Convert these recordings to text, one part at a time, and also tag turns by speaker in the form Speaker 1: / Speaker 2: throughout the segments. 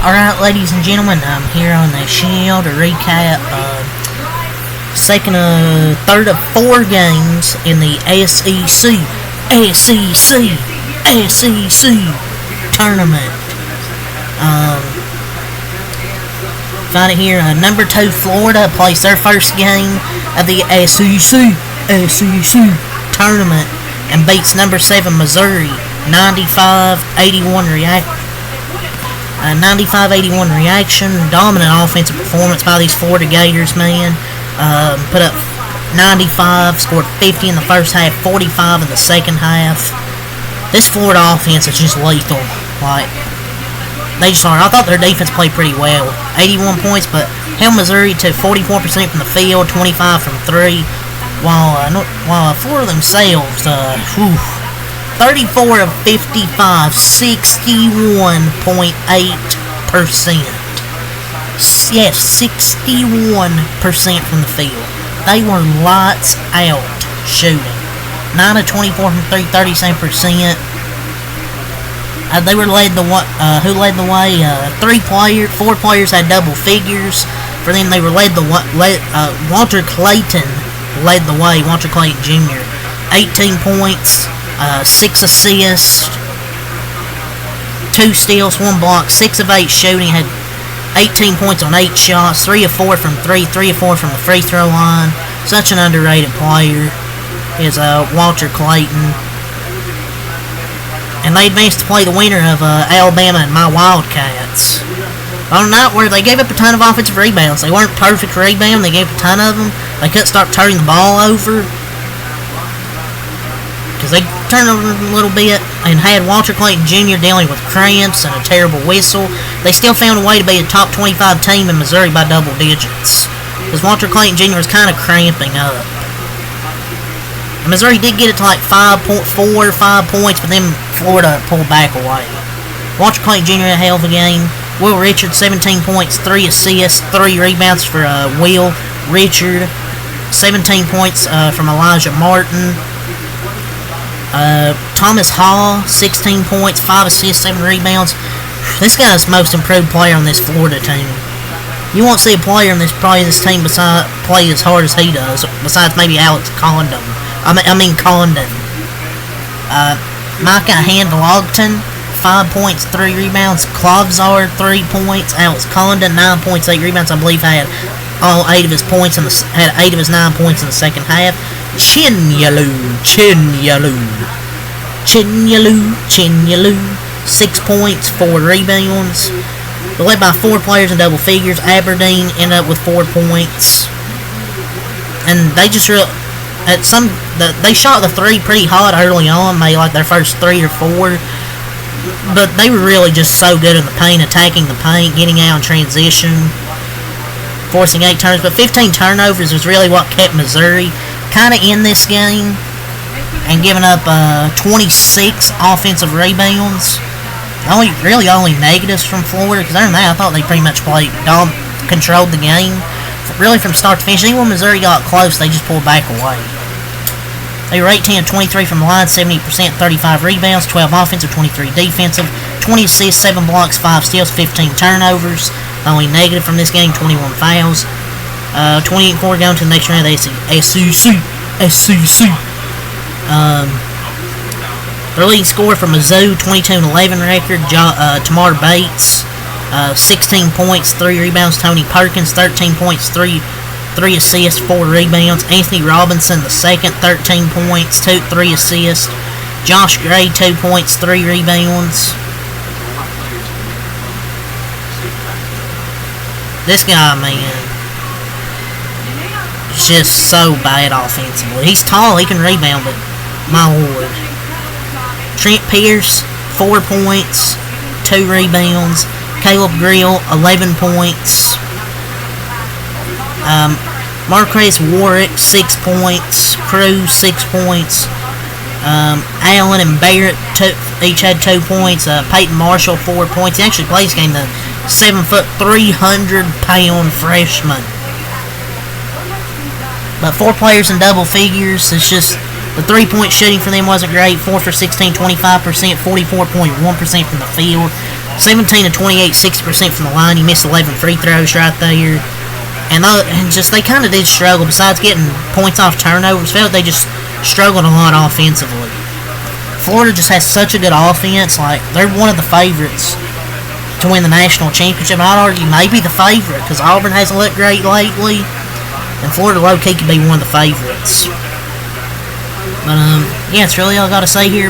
Speaker 1: Alright, ladies and gentlemen, I'm here on the show to recap third of 4 games in the SEC tournament. Found it here. Number 2 Florida plays their first game of the SEC tournament and beats number 7 Missouri 95-81 reaction. Dominant offensive performance by these Florida Gators, man. Put up 95, scored 50 in the first half, 45 in the second half. This Florida offense is just lethal. Like, they just are. I thought their defense played pretty well. 81 points, but held Missouri to 44% from the field, 25 from 3. While Florida themselves, 34 of 55, 61.8%. Yes, 61% from the field. They were lights out shooting. 9 of 24 from 3, 37%. They were who led the way? 4 players had double figures. For them, they were Walter Clayton led the way. Walter Clayton Jr. 18 points. 6 assists, 2 steals, 1 block, 6 of 8 shooting, had 18 points on 8 shots, 3 of 4 from 3, 3 of 4 from the free throw line. Such an underrated player is Walter Clayton. And they advanced to play the winner of Alabama and my Wildcats. On a night where they gave up a ton of offensive rebounds. They weren't perfect rebound, they gave up a ton of them. They couldn't start turning the ball over, because they turned over a little bit and had Walter Clayton Jr. dealing with cramps and a terrible whistle. They still found a way to be a top 25 team in Missouri by double digits, because Walter Clayton Jr. was kind of cramping up. And Missouri did get it to like 5 points, but then Florida pulled back away. Walter Clayton Jr. had a hell of a game. Will Richard, 17 points, 3 assists, 3 rebounds for Will Richard. 17 points from Elijah Martin. Thomas Hall, 16 points, 5 assists, 7 rebounds. This guy's the most improved player on this Florida team. You won't see a player in this team play as hard as he does, besides maybe Alex Condon. Condon. Micah Handlogton, 5 points, 3 rebounds. Klavzar, 3 points. Alex Condon, 9 points, 8 rebounds. I believe had all 8 of his points had 8 of his 9 points in the second half. Chinyalu, 6 points, 4 rebounds. They're led by 4 players in double figures. Aberdeen ended up with 4 points, and they just they shot the 3 pretty hot early on, made like their first 3 or 4. But they were really just so good in the paint, attacking the paint, getting out in transition, forcing 8 turnovers. But 15 turnovers was really what kept Missouri kind of in this game, and giving up 26 offensive rebounds. Only negatives from Florida, because other than that, I thought they pretty much controlled the game, really from start to finish. Even when Missouri got close, they just pulled back away. They were 18 of 23 from the line, 70%, 35 rebounds, 12 offensive, 23 defensive, 20 assists, 7 blocks, 5 steals, 15 turnovers. The only negative from this game, 21 fouls. 28-4 going to the next round of the SEC. Their leading scorer from Mizzou, 22-11 record. Tamar Bates, 16 points, 3 rebounds. Tony Perkins, 13 points, 3 assists, 4 rebounds. Anthony Robinson, the second, 13 points, 3 assists. Josh Gray, 2 points, 3 rebounds. This guy, man, is just so bad offensively. He's tall, he can rebound, but my lord. Trent Pierce, 4 points, 2 rebounds. Caleb Grill, 11 points. Marquez Warwick, 6 points. Cruz, 6 points. Allen and Barrett each had 2 points. Peyton Marshall, 4 points. He actually plays game, the 7-foot, 300-pound freshman. But 4 players in double figures. It's just the 3-point shooting for them wasn't great. 4 for 16, 25%, 44.1% from the field. 17 of 28, 60% from the line. He missed 11 free throws right there. And just they kind of did struggle. Besides getting points off turnovers, felt they just struggled a lot offensively. Florida just has such a good offense. Like, they're one of the favorites to win the national championship. And I'd argue maybe the favorite, because Auburn hasn't looked great lately. And Florida low-key could be one of the favorites. But, yeah, that's really all I got to say here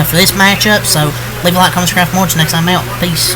Speaker 1: for this matchup. So, leave a like, comment, subscribe for more. Till next time out. Peace.